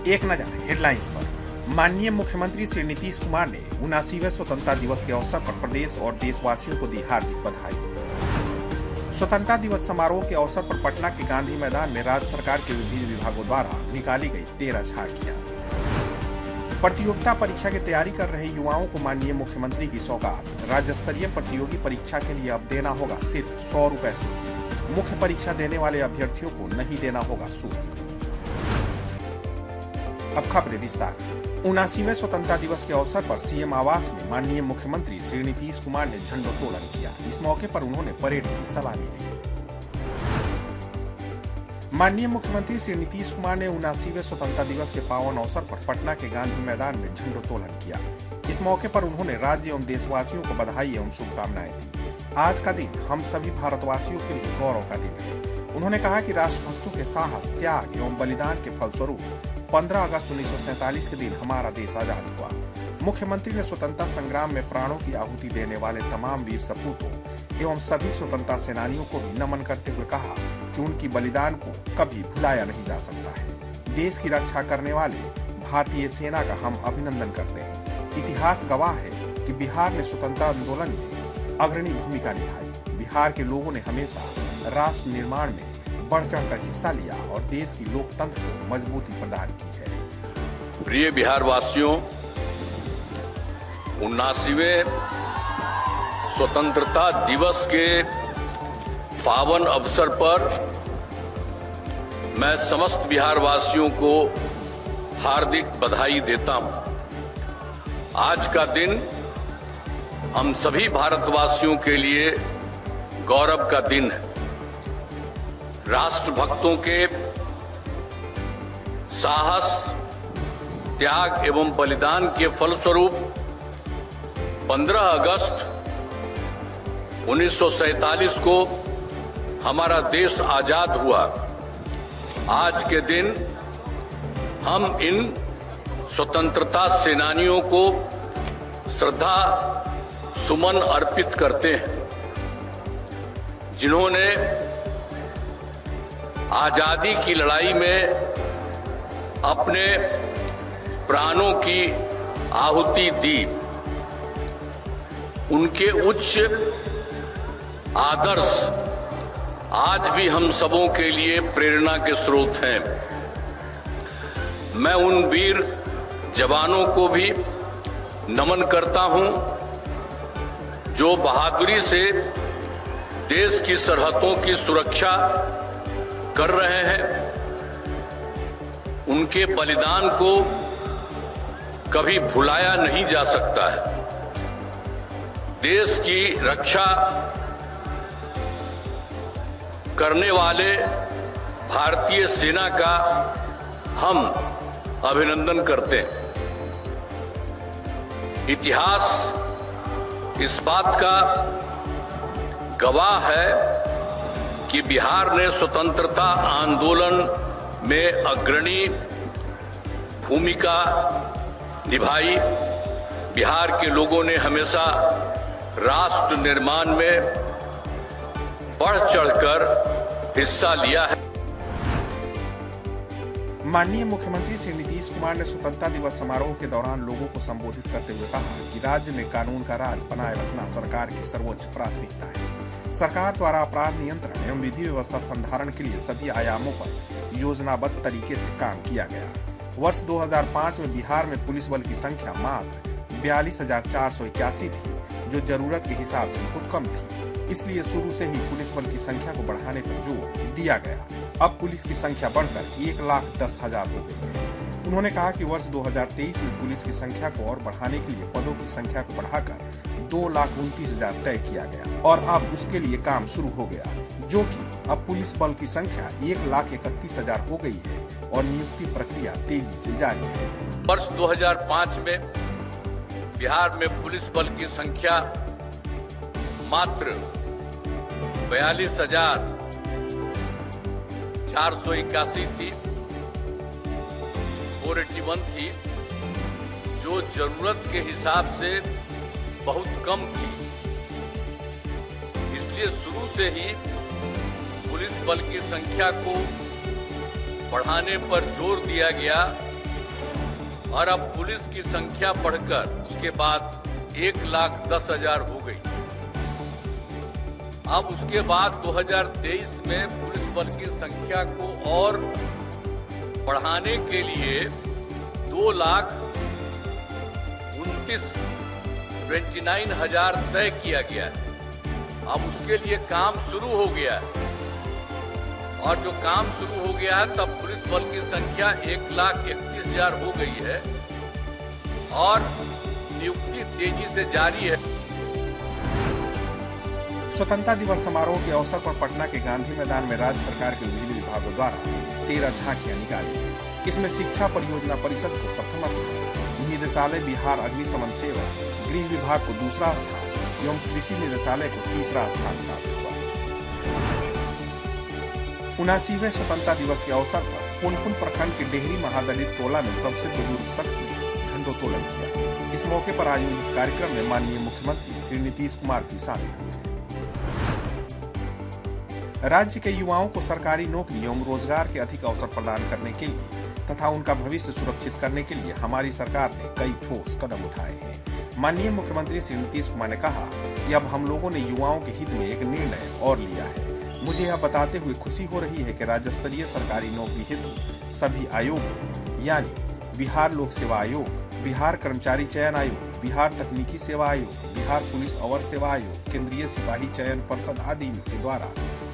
एक नजर हेडलाइंस पर। माननीय मुख्यमंत्री श्री नीतीश कुमार ने 79वें स्वतंत्रता दिवस के अवसर पर प्रदेश और देशवासियों को दी हार्दिक बधाई। स्वतंत्रता दिवस समारोह के अवसर पर पटना के गांधी मैदान में राज्य सरकार के विभिन्न विभागों द्वारा निकाली गई 13 झांकियां। प्रतियोगिता परीक्षा की तैयारी कर रहे युवाओं को माननीय मुख्यमंत्री की सौगात। राज्य स्तरीय प्रतियोगी परीक्षा के लिए अब देना होगा सिर्फ 100 रुपए शुल्क। मुख्य परीक्षा देने वाले अभ्यर्थियों को नहीं देना होगा शुल्क। अब खबरें विस्तार से। 79वें स्वतंत्रता दिवस के अवसर पर सीएम आवास में माननीय मुख्यमंत्री श्री नीतीश कुमार ने झंडोत्तोलन किया। इस मौके पर उन्होंने परेड की सलामी ली। माननीय मुख्यमंत्री श्री नीतीश कुमार ने 79वें स्वतंत्रता दिवस के पावन अवसर पर पटना के गांधी मैदान में झंडोत्तोलन किया। इस मौके पर उन्होंने राज्य एवं देशवासियों को बधाई एवं शुभकामनाएं दी। आज का दिन हम सभी भारतवासियों के लिए गौरव का दिन है। उन्होंने कहा कि राष्ट्रभक्तों के साहस, त्याग एवं बलिदान के फलस्वरूप 15 अगस्त 1947 के दिन हमारा देश आजाद हुआ। मुख्यमंत्री ने स्वतंत्रता संग्राम में प्राणों की आहुति देने वाले तमाम वीर सपूतों एवं सभी स्वतंत्रता सेनानियों को भी नमन करते हुए कहा कि उनकी बलिदान को कभी भुलाया नहीं जा सकता है। देश की रक्षा करने वाले भारतीय सेना का हम अभिनंदन करते हैं। इतिहास गवाह है कि बिहार ने स्वतंत्रता आंदोलन में अग्रणी भूमिका निभाई। बिहार के लोगों ने हमेशा राष्ट्र निर्माण में बढ़ चढ़कर हिस्सा लिया और देश की लोकतंत्र को मजबूती प्रदान की है। प्रिय बिहार वासियों, 79वें स्वतंत्रता दिवस के पावन अवसर पर मैं समस्त बिहार वासियों को हार्दिक बधाई देता हूं। आज का दिन हम सभी भारतवासियों के लिए गौरव का दिन है। राष्ट्रभक्तों के साहस, त्याग एवं बलिदान के फलस्वरूप 15 अगस्त 1947 को हमारा देश आजाद हुआ। आज के दिन हम इन स्वतंत्रता सेनानियों को श्रद्धा सुमन अर्पित करते हैं, जिन्होंने आजादी की लड़ाई में अपने प्राणों की आहुति दी। उनके उच्च आदर्श आज भी हम सबों के लिए प्रेरणा के स्रोत हैं। मैं उन वीर जवानों को भी नमन करता हूं, जो बहादुरी से देश की सरहदों की सुरक्षा कर रहे हैं। उनके बलिदान को कभी भुलाया नहीं जा सकता है। देश की रक्षा करने वाले भारतीय सेना का हम अभिनंदन करते हैं। इतिहास इस बात का गवाह है कि बिहार ने स्वतंत्रता आंदोलन में अग्रणी भूमिका निभाई। बिहार के लोगों ने हमेशा राष्ट्र निर्माण में बढ़ चढ़कर हिस्सा लिया है। माननीय मुख्यमंत्री श्री नीतीश कुमार ने स्वतंत्रता दिवस समारोह के दौरान लोगों को संबोधित करते हुए कहा कि राज्य में कानून का राज बनाए रखना सरकार की सर्वोच्च प्राथमिकता है। सरकार द्वारा अपराध नियंत्रण एवं विधि व्यवस्था संधारण के लिए सभी आयामों पर योजनाबद्ध तरीके से काम किया गया। वर्ष 2005 में बिहार में पुलिस बल की संख्या मात्र 42,481 थी, जो जरूरत के हिसाब से बहुत कम थी। इसलिए शुरू से ही पुलिस बल की संख्या को बढ़ाने पर जोर दिया गया। अब पुलिस की संख्या बढ़कर 1,10,000 हो गई है। उन्होंने कहा कि वर्ष 2023 में पुलिस की संख्या को और बढ़ाने के लिए पदों की संख्या को बढ़ाकर 2,29,000 तय किया गया और अब उसके लिए काम शुरू हो गया, जो कि अब पुलिस बल की संख्या 1,31,000 हो गई है और नियुक्ति प्रक्रिया तेजी से जारी है। वर्ष 2005 में बिहार में पुलिस बल की संख्या मात्र 42,481 थी, 481 थी, जो जरूरत के हिसाब से बहुत कम थी। इसलिए शुरू से ही पुलिस बल की संख्या को बढ़ाने पर जोर दिया गया और अब पुलिस की संख्या बढ़कर उसके बाद 1,10,000 हो गई। अब उसके बाद 2023 में पुलिस बल की संख्या को और बढ़ाने के लिए 2,29,000 तय किया गया है। अब उसके लिए काम शुरू हो गया है और जो काम शुरू हो गया है तब पुलिस बल की संख्या 1,31,000 हो गई है और नियुक्ति तेजी से जारी है। स्वतंत्रता दिवस समारोह के अवसर पर पटना के गांधी मैदान में राज्य सरकार के विभिन्न विभागों द्वारा 13 झांकियां निकाली गई। इसमें शिक्षा परियोजना परिषद को प्रथम स्थान, निदेशालय बिहार अग्निशमन सेवा, गृह विभाग को दूसरा स्थान एवं कृषि निदेशालय को तीसरा स्थान प्राप्त हुआ। 79वें स्वतंत्रता दिवस के अवसर पर पुनपुन प्रखंड के डेहरी महादलित टोला में सबसे बुजुर्ग शख्स ने झंडोत्तोलन किया। इस मौके पर आयोजित कार्यक्रम में माननीय मुख्यमंत्री श्री नीतीश कुमार भी शामिल हुए। राज्य के युवाओं को सरकारी नौकरी एवं रोजगार के अधिक अवसर प्रदान करने के लिए तथा उनका भविष्य सुरक्षित करने के लिए हमारी सरकार ने कई ठोस कदम उठाए हैं। माननीय मुख्यमंत्री श्री नीतीश कुमार ने कहा कि अब हम लोगों ने युवाओं के हित में एक निर्णय और लिया है। मुझे यह बताते हुए खुशी हो रही है कि राज्य स्तरीय सरकारी नौकरी हेतु सभी आयोग यानी बिहार लोक सेवा आयोग, बिहार कर्मचारी चयन आयोग, बिहार तकनीकी सेवा आयोग, बिहार पुलिस अवर सेवा आयोग, केंद्रीय सिपाही चयन परिषद आदि के द्वारा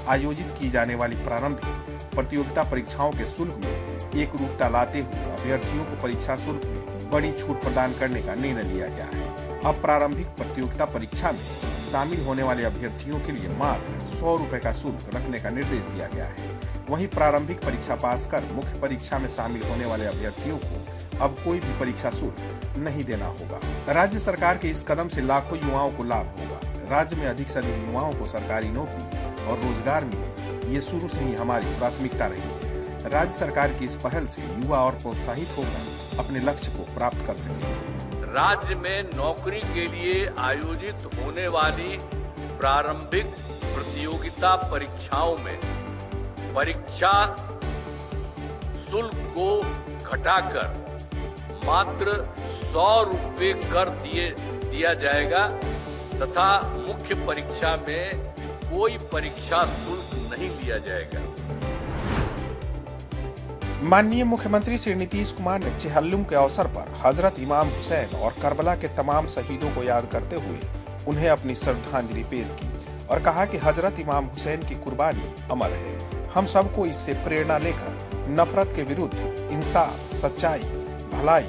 आयोजित की जाने वाली प्रारंभिक प्रतियोगिता परीक्षाओं के शुल्क में एक रूपता लाते हुए अभ्यर्थियों को परीक्षा शुल्क में बड़ी छूट प्रदान करने का निर्णय लिया गया है। अब प्रारंभिक प्रतियोगिता परीक्षा में शामिल होने वाले अभ्यर्थियों के लिए मात्र 100 रुपए का शुल्क रखने का निर्देश दिया गया है। वहीं प्रारंभिक परीक्षा पास कर मुख्य परीक्षा में शामिल होने वाले अभ्यर्थियों को अब कोई भी परीक्षा शुल्क नहीं देना होगा। राज्य सरकार के इस कदम से लाखों युवाओं को लाभ होगा। राज्य में अधिक से अधिक युवाओं को सरकारी नौकरी और रोजगार मिले, ये शुरू से ही हमारी प्राथमिकता रही है। राज्य सरकार की इस पहल से युवा और प्रोत्साहित होकर अपने लक्ष्य को प्राप्त कर सकेंगे। राज्य में नौकरी के लिए आयोजित होने वाली प्रारंभिक प्रतियोगिता परीक्षाओं में परीक्षा शुल्क को घटाकर मात्र 100 रुपये कर दिया जाएगा तथा मुख्य परीक्षा में कोई परीक्षा शुल्क नहीं लिया जाएगा। माननीय मुख्यमंत्री श्री नीतीश कुमार ने चेहल्लुम के अवसर पर हजरत इमाम हुसैन और करबला के तमाम शहीदों को याद करते हुए उन्हें अपनी श्रद्धांजलि पेश की और कहा कि हजरत इमाम हुसैन की कुर्बानी अमर है। हम सबको इससे प्रेरणा लेकर नफरत के विरुद्ध इंसाफ, सच्चाई, भलाई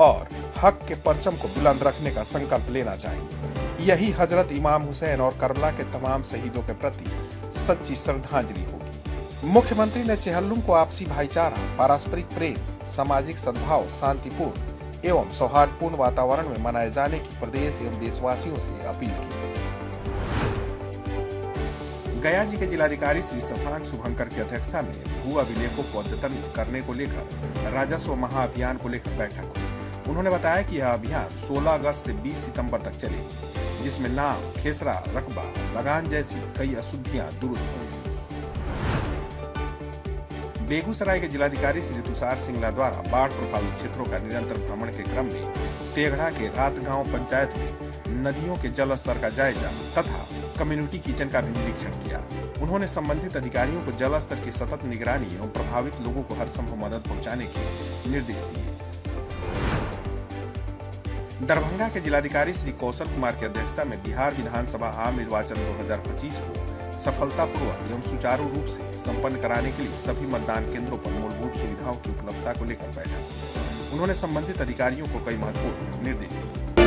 और हक के परचम को बुलंद रखने का संकल्प लेना चाहिए। यही हजरत इमाम हुसैन और करबला के तमाम शहीदों के प्रति सच्ची श्रद्धांजलि होगी। मुख्यमंत्री ने चेहल्लुम को आपसी भाईचारा, पारस्परिक प्रेम, सामाजिक सद्भाव, शांतिपूर्ण एवं सौहार्दपूर्ण वातावरण में मनाए जाने की प्रदेश एवं देशवासियों से अपील की। गया जी के जिलाधिकारी श्री शशांक शुभंकर की अध्यक्षता में भू अभिलेखों को अद्यतन करने को लेकर राजस्व महाअभियान को लेकर बैठक हुई। उन्होंने बताया कि यह अभियान 16 अगस्त से 20 सितंबर तक चलेगी, जिसमें नाम, खेसरा, रकबा, लगान जैसी कई अशुद्धियां दुरुस्त होंगी। बेगूसराय के जिलाधिकारी श्री तुषार सिंगला द्वारा बाढ़ प्रभावित क्षेत्रों का निरंतर भ्रमण के क्रम में तेघड़ा के रात गांव पंचायत में नदियों के जल स्तर का जायजा तथा कम्युनिटी किचन का भी निरीक्षण किया। उन्होंने संबंधित अधिकारियों को जल स्तर की सतत निगरानी एवं प्रभावित लोगों को हर संभव मदद पहुंचाने के निर्देश दिए। दरभंगा के जिलाधिकारी श्री कौशल कुमार की अध्यक्षता में बिहार विधानसभा आम निर्वाचन 2025 को सफलतापूर्वक एवं सुचारू रूप से संपन्न कराने के लिए सभी मतदान केंद्रों पर मूलभूत सुविधाओं की उपलब्धता को लेकर बैठक की। उन्होंने संबंधित अधिकारियों को कई महत्वपूर्ण निर्देश दिए।